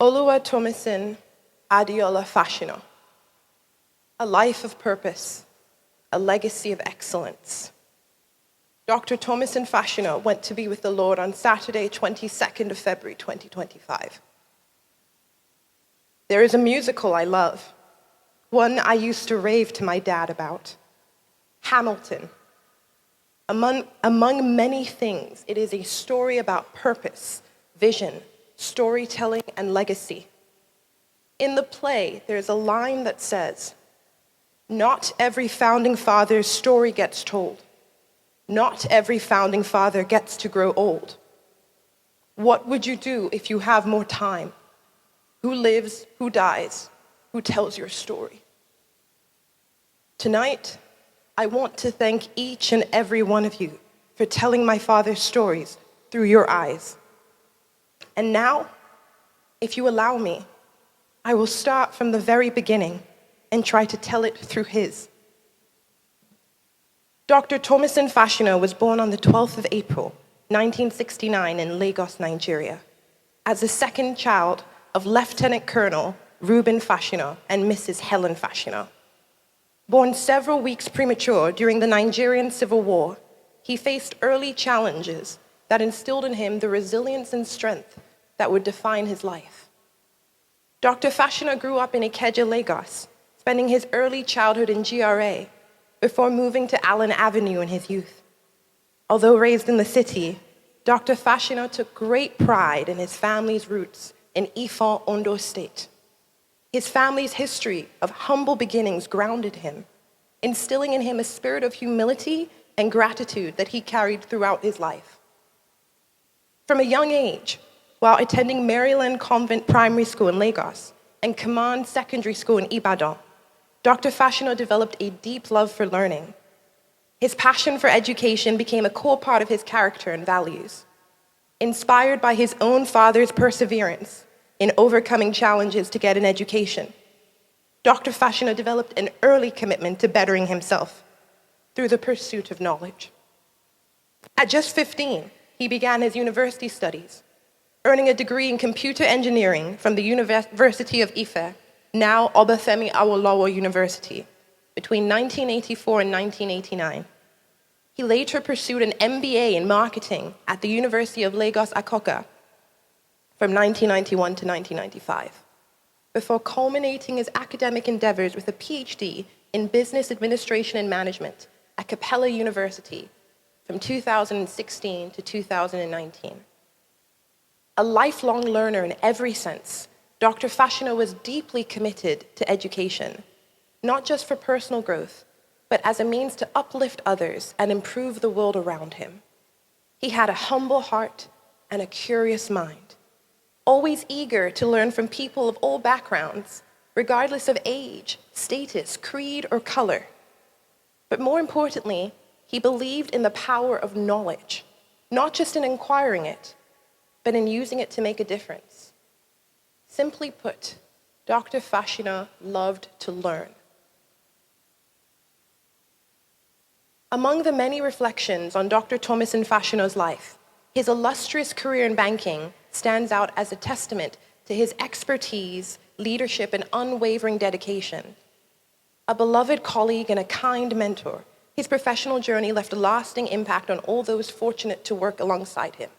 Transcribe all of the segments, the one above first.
Tomisin Fashina'S, a life of purpose, a legacy of excellence. Dr. Tomisin Fashina'S went to be with the Lord on Saturday, 22nd of February, 2025. There is a musical I love, one I used to rave to my dad about, Hamilton. Among many things, it is a story about purpose, vision, storytelling, and legacy. In the play, there's a line that says, "Not every founding father's story gets told. Not every founding father gets to grow old. What would you do if you have more time? Who lives, who dies, who tells your story?" Tonight, I want to thank each and every one of you for telling my father's stories through your eyes. And now, if you allow me, I will start from the very beginning and try to tell it through his. Dr. Tomisin Fashina'S was born on the 12th of April, 1969 in Lagos, Nigeria, as the second child of Lieutenant Colonel Reuben Fashina'S and Mrs. Helen Fashina'S. Born several weeks premature during the Nigerian Civil War, he faced early challenges that instilled in him the resilience and strength that would define his life. Dr. Fashina'S grew up in Ikeja, Lagos, spending his early childhood in GRA before moving to Allen Avenue in his youth. Although raised in the city, Dr. Fashina'S took great pride in his family's roots in Ifon, Ondo State. His family's history of humble beginnings grounded him, instilling in him a spirit of humility and gratitude that he carried throughout his life. From a young age, while attending Maryland Convent Primary School in Lagos and Command Secondary School in Ibadan, Dr. Fashina'S developed a deep love for learning. His passion for education became a core part of his character and values. Inspired by his own father's perseverance in overcoming challenges to get an education, Dr. Fashina'S developed an early commitment to bettering himself through the pursuit of knowledge. At just 15, he began his university studies, earning a degree in computer engineering from the University of Ife, now Obafemi Awolowo University, between 1984 and 1989. He later pursued an MBA in marketing at the University of Lagos Akoka from 1991 to 1995, before culminating his academic endeavors with a PhD in business administration and management at Capella University from 2016 to 2019. A lifelong learner in every sense, Dr. Fashina'S was deeply committed to education, not just for personal growth, but as a means to uplift others and improve the world around him. He had a humble heart and a curious mind, always eager to learn from people of all backgrounds, regardless of age, status, creed, or color. But more importantly, he believed in the power of knowledge, not just in acquiring it, but in using it to make a difference. Simply put, Dr. Fashina'S loved to learn. Among the many reflections on Dr. Tomisin Fashina'S life, his illustrious career in banking stands out as a testament to his expertise, leadership, and unwavering dedication. A beloved colleague and a kind mentor, his professional journey left a lasting impact on all those fortunate to work alongside him.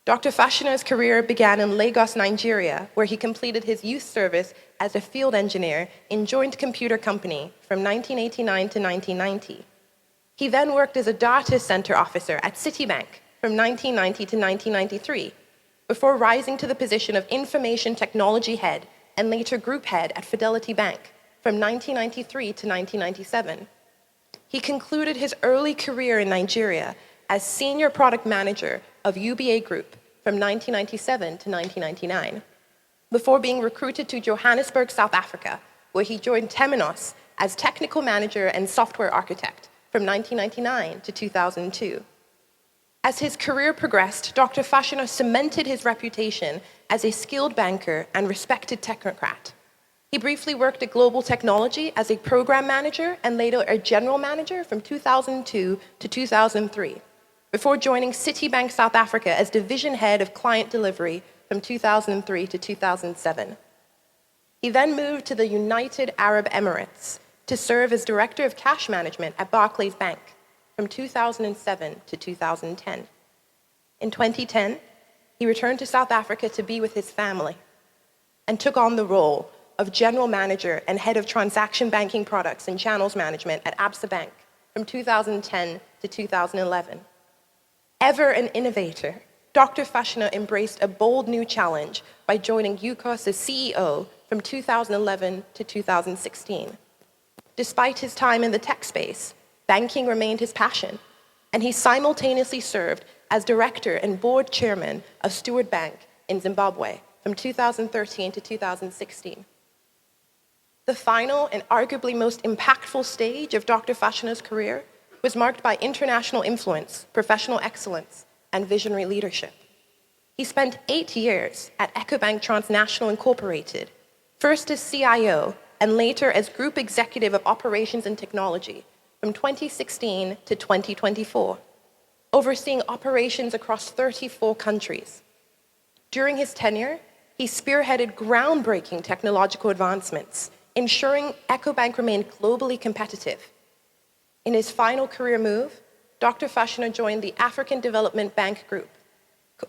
Dr. Fashina'S career began in Lagos, Nigeria, where he completed his youth service as a field engineer in Joint Computer Company from 1989 to 1990. He then worked as a data center officer at Citibank from 1990 to 1993, before rising to the position of information technology head and later group head at Fidelity Bank from 1993 to 1997. He concluded his early career in Nigeria as senior product manager of UBA Group from 1997 to 1999, before being recruited to Johannesburg, South Africa, where he joined Temenos as technical manager and software architect from 1999 to 2002. As his career progressed, Dr. Fashina'S cemented his reputation as a skilled banker and respected technocrat. He briefly worked at Global Technology as a program manager and later a general manager from 2002 to 2003, before joining Citibank South Africa as division head of client delivery from 2003 to 2007. He then moved to the United Arab Emirates to serve as Director of Cash Management at Barclays Bank from 2007 to 2010. In 2010, he returned to South Africa to be with his family and took on the role of General Manager and Head of Transaction Banking Products and Channels Management at Absa Bank from 2010 to 2011. Ever an innovator, Dr. Fashina embraced a bold new challenge by joining UCOS as CEO from 2011 to 2016. Despite his time in the tech space, banking remained his passion, and he simultaneously served as director and board chairman of Steward Bank in Zimbabwe from 2013 to 2016. The final and arguably most impactful stage of Dr. Fashina's career was marked by international influence, professional excellence, and visionary leadership. He spent 8 years at Ecobank Transnational Incorporated, first as CIO and later as Group Executive of Operations and Technology from 2016 to 2024, overseeing operations across 34 countries. During his tenure, he spearheaded groundbreaking technological advancements, ensuring Ecobank remained globally competitive. In his final career move, Dr. Fashina joined the African Development Bank Group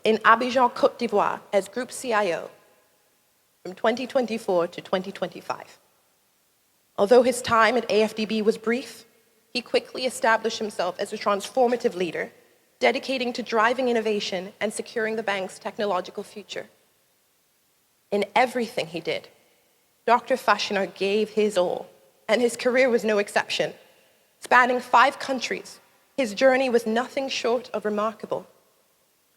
in Abidjan, Côte d'Ivoire, as Group CIO from 2024 to 2025. Although his time at AFDB was brief, he quickly established himself as a transformative leader, dedicating to driving innovation and securing the bank's technological future. In everything he did, Dr. Fashina gave his all, and his career was no exception. Spanning 5 countries, his journey was nothing short of remarkable.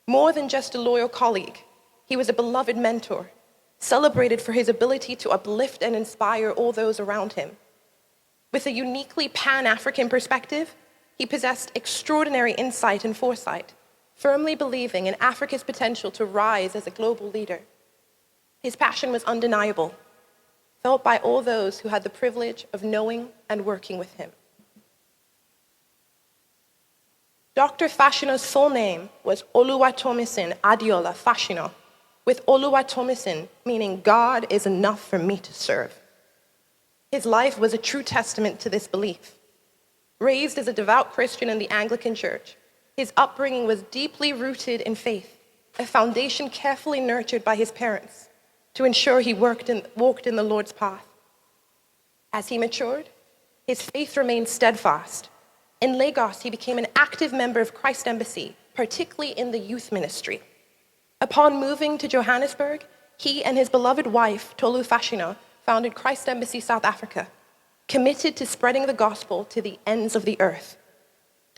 More than just a loyal colleague, he was a beloved mentor, celebrated for his ability to uplift and inspire all those around him. With a uniquely Pan-African perspective, he possessed extraordinary insight and foresight, firmly believing in Africa's potential to rise as a global leader. His passion was undeniable, felt by all those who had the privilege of knowing and working with him. Dr. Fashina's full name was Tomisin Fashina'S, with Tomisin meaning God is enough for me to serve. His life was a true testament to this belief. Raised as a devout Christian in the Anglican Church, his upbringing was deeply rooted in faith, a foundation carefully nurtured by his parents to ensure he walked in the Lord's path. As he matured, his faith remained steadfast. In Lagos, he became an active member of Christ Embassy, particularly in the youth ministry. Upon moving to Johannesburg, he and his beloved wife, Tolu Fashina, founded Christ Embassy South Africa, committed to spreading the gospel to the ends of the earth.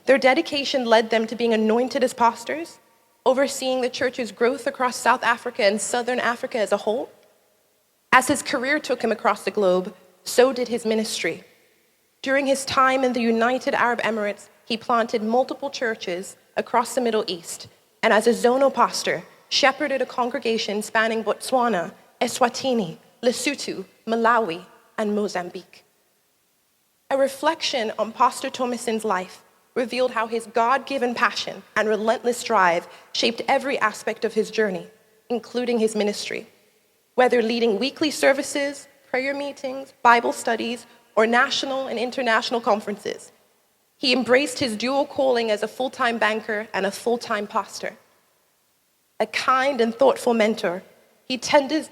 Their dedication led them to being anointed as pastors, overseeing the church's growth across South Africa and Southern Africa as a whole. As his career took him across the globe, so did his ministry. During his time in the United Arab Emirates, he planted multiple churches across the Middle East, and as a zonal pastor, shepherded a congregation spanning Botswana, Eswatini, Lesotho, Malawi, and Mozambique. A reflection on Pastor Tomisin's life revealed how his God-given passion and relentless drive shaped every aspect of his journey, including his ministry. Whether leading weekly services, prayer meetings, Bible studies, or national and international conferences, he embraced his dual calling as a full-time banker and a full-time pastor. A kind and thoughtful mentor, he tended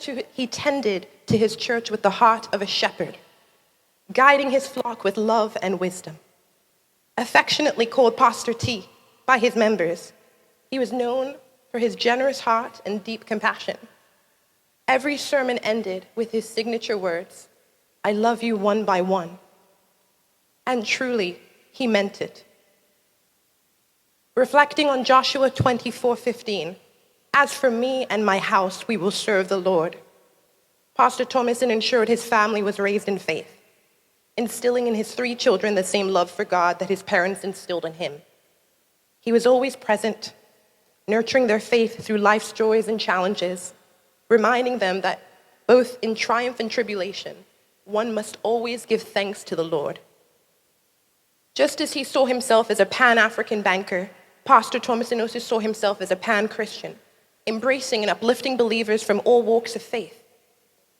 to his church with the heart of a shepherd, guiding his flock with love and wisdom. Affectionately called Pastor T by his members, he was known for his generous heart and deep compassion. Every sermon ended with his signature words, "I love you one by one." And truly, he meant it. Reflecting on Joshua 24:15, "As for me and my house, we will serve the Lord," Pastor Tomisin ensured his family was raised in faith, instilling in his 3 children the same love for God that his parents instilled in him. He was always present, nurturing their faith through life's joys and challenges, reminding them that both in triumph and tribulation, one must always give thanks to the Lord. Just as he saw himself as a Pan-African banker, Pastor Tomisin also saw himself as a Pan-Christian, embracing and uplifting believers from all walks of faith.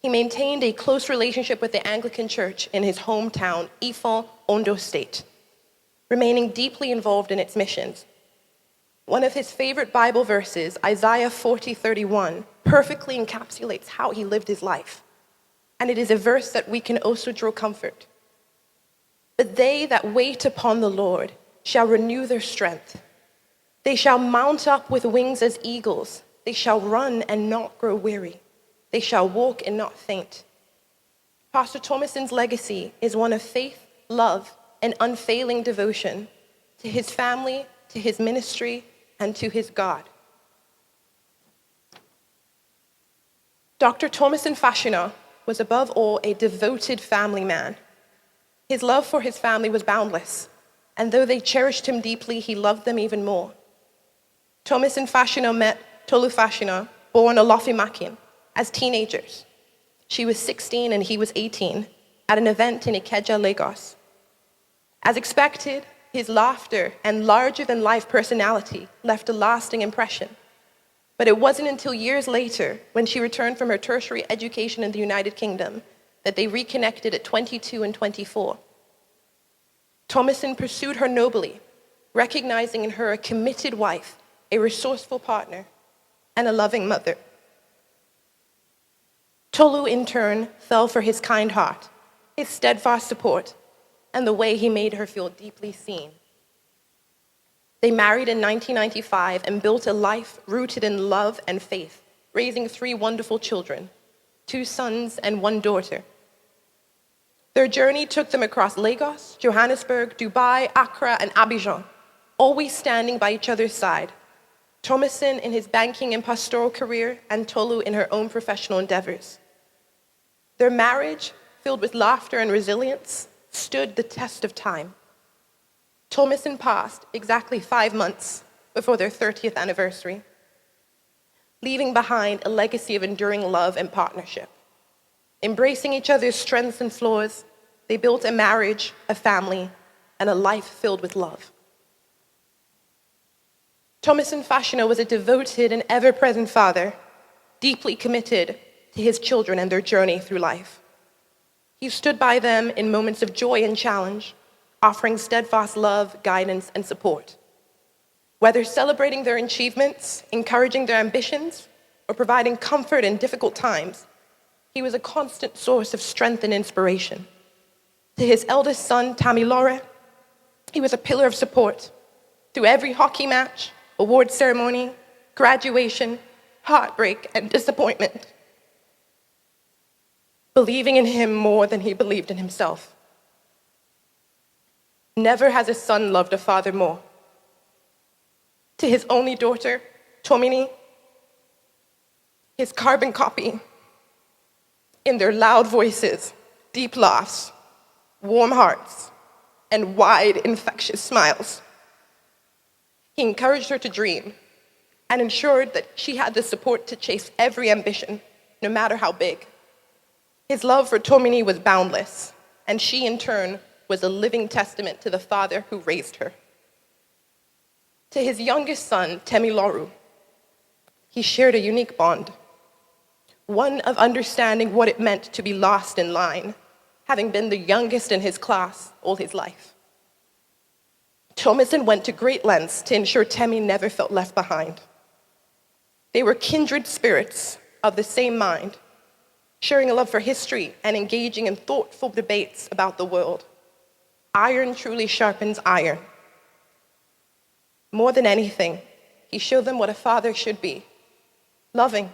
He maintained a close relationship with the Anglican Church in his hometown, Ifon, Ondo State, remaining deeply involved in its missions. One of his favorite Bible verses, Isaiah 40:31, perfectly encapsulates how he lived his life. And it is a verse that we can also draw comfort. But they that wait upon the Lord shall renew their strength. They shall mount up with wings as eagles. They shall run and not grow weary. They shall walk and not faint. Pastor Tomisin's legacy is one of faith, love, and unfailing devotion to his family, to his ministry, and to his God. Dr. Tomisin Fashi'Na was above all a devoted family man. His love for his family was boundless, and though they cherished him deeply, he loved them even more. Tomisin Fashi'Na met Tolu Fashi'Na, born Olofimakin, as teenagers. She was 16 and he was 18, at an event in Ikeja, Lagos. As expected, his laughter and larger-than-life personality left a lasting impression. But it wasn't until years later, when she returned from her tertiary education in the United Kingdom, that they reconnected at 22 and 24. Tomisin pursued her nobly, recognizing in her a committed wife, a resourceful partner, and a loving mother. Tolu, in turn, fell for his kind heart, his steadfast support, and the way he made her feel deeply seen. They married in 1995 and built a life rooted in love and faith, raising 3 wonderful children, 2 sons and 1 daughter. Their journey took them across Lagos, Johannesburg, Dubai, Accra, and Abidjan, always standing by each other's side. Tomisin in his banking and pastoral career, and Tolu in her own professional endeavors. Their marriage, filled with laughter and resilience, stood the test of time. Tomisin passed exactly 5 months before their 30th anniversary, leaving behind a legacy of enduring love and partnership. Embracing each other's strengths and flaws, they built a marriage, a family, and a life filled with love. Tomisin Fashi'Na was a devoted and ever-present father, deeply committed to his children and their journey through life. He stood by them in moments of joy and challenge, offering steadfast love, guidance, and support. Whether celebrating their achievements, encouraging their ambitions, or providing comfort in difficult times, he was a constant source of strength and inspiration. To his eldest son, Tamilore, he was a pillar of support through every hockey match, award ceremony, graduation, heartbreak, and disappointment, believing in him more than he believed in himself. Never has a son loved a father more. To his only daughter, Tomini, his carbon copy, in their loud voices, deep laughs, warm hearts, and wide, infectious smiles. He encouraged her to dream and ensured that she had the support to chase every ambition, no matter how big. His love for Tomini was boundless, and she, in turn, was a living testament to the father who raised her. To his youngest son, Temiloru, he shared a unique bond, one of understanding what it meant to be lost in line, having been the youngest in his class all his life. Tomisin went to great lengths to ensure Temi never felt left behind. They were kindred spirits of the same mind, sharing a love for history and engaging in thoughtful debates about the world. Iron truly sharpens iron. More than anything, he showed them what a father should be: loving,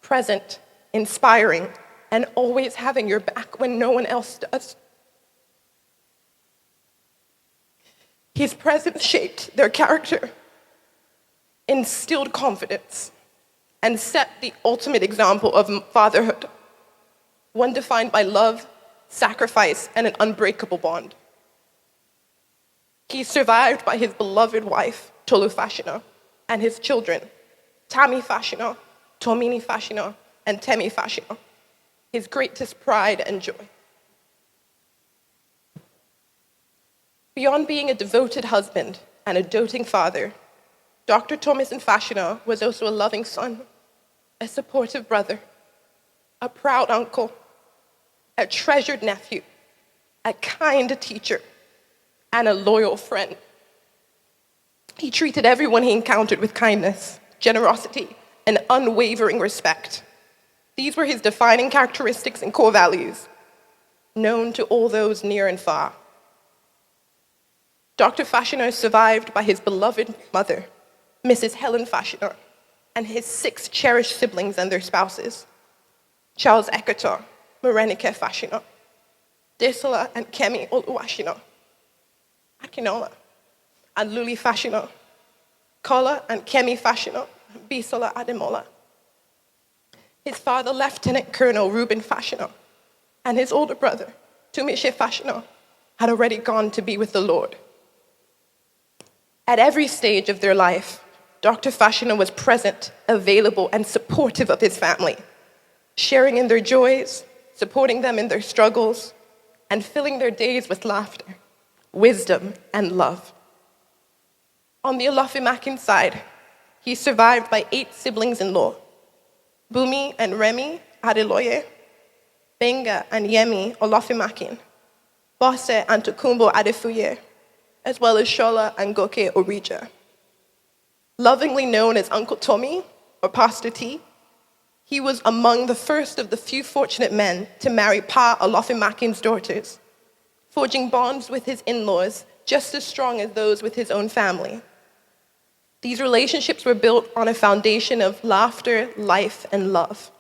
present, inspiring, and always having your back when no one else does. His presence shaped their character, instilled confidence, and set the ultimate example of fatherhood, one defined by love, sacrifice, and an unbreakable bond. He's survived by his beloved wife, Tolu Fashi'Na, and his children, Tami Fashi'Na, Tomini Fashi'Na, and Temi Fashi'Na, his greatest pride and joy. Beyond being a devoted husband and a doting father, Dr. Tomisin Fashina'S was also a loving son, a supportive brother, a proud uncle, a treasured nephew, a kind teacher, and a loyal friend. He treated everyone he encountered with kindness, generosity, and unwavering respect. These were his defining characteristics and core values, known to all those near and far. Dr. Fashina'S is survived by his beloved mother, Mrs. Helen Fashina'S, and his 6 cherished siblings and their spouses, Charles Ekator, Morenike Fashina'S, Desola and Kemi Oluwashina, Akinola, and Luli Fashina'S, Kola and Kemi Fashina'S, Bisola Ademola. His father, Lieutenant Colonel Reuben Fashina'S, and his older brother, Tomisin Fashina'S, had already gone to be with the Lord. At every stage of their life, Dr. Fashina'S was present, available, and supportive of his family, sharing in their joys, supporting them in their struggles, and filling their days with laughter, wisdom, and love. On the Olofimakin side, he's survived by 8 siblings-in-law, Bumi and Remy Adeloye, Benga and Yemi Olofimakin, Bose and Tokumbo Adefuye, as well as Shola and Goke Orija. Lovingly known as Uncle Tommy or Pastor T, he was among the first of the few fortunate men to marry Pa Olofimakin's daughters, forging bonds with his in-laws just as strong as those with his own family. These relationships were built on a foundation of laughter, life, and love.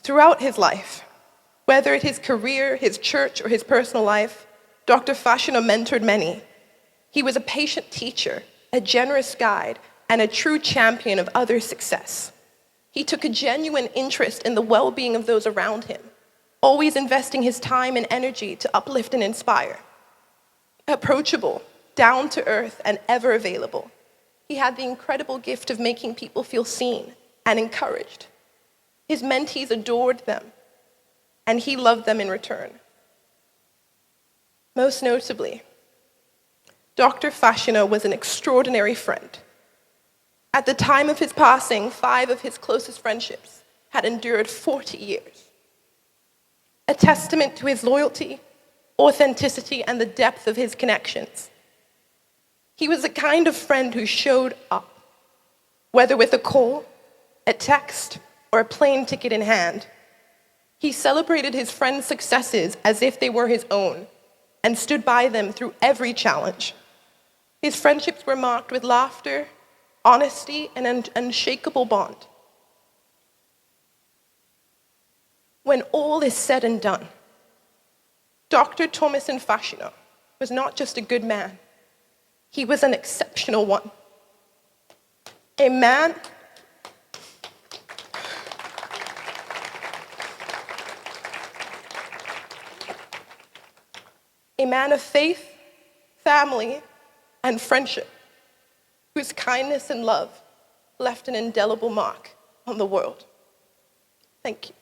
Throughout his life, whether it his career, his church, or his personal life, Dr. Fashina'S mentored many. He was a patient teacher, a generous guide, and a true champion of others' success. He took a genuine interest in the well-being of those around him, always investing his time and energy to uplift and inspire. Approachable, down-to-earth, and ever available, he had the incredible gift of making people feel seen and encouraged. His mentees adored them, and he loved them in return. Most notably, Dr. Fashina'S was an extraordinary friend. At the time of his passing, 5 of his closest friendships had endured 40 years. A testament to his loyalty, authenticity, and the depth of his connections. He was the kind of friend who showed up, whether with a call, a text, or a plane ticket in hand. He celebrated his friends' successes as if they were his own, and stood by them through every challenge. His friendships were marked with laughter, honesty, and an unshakable bond. When all is said and done, Dr. Tomisin Fashina'S was not just a good man, he was an exceptional one. A man of faith, family, and friendship, whose kindness and love left an indelible mark on the world. Thank you.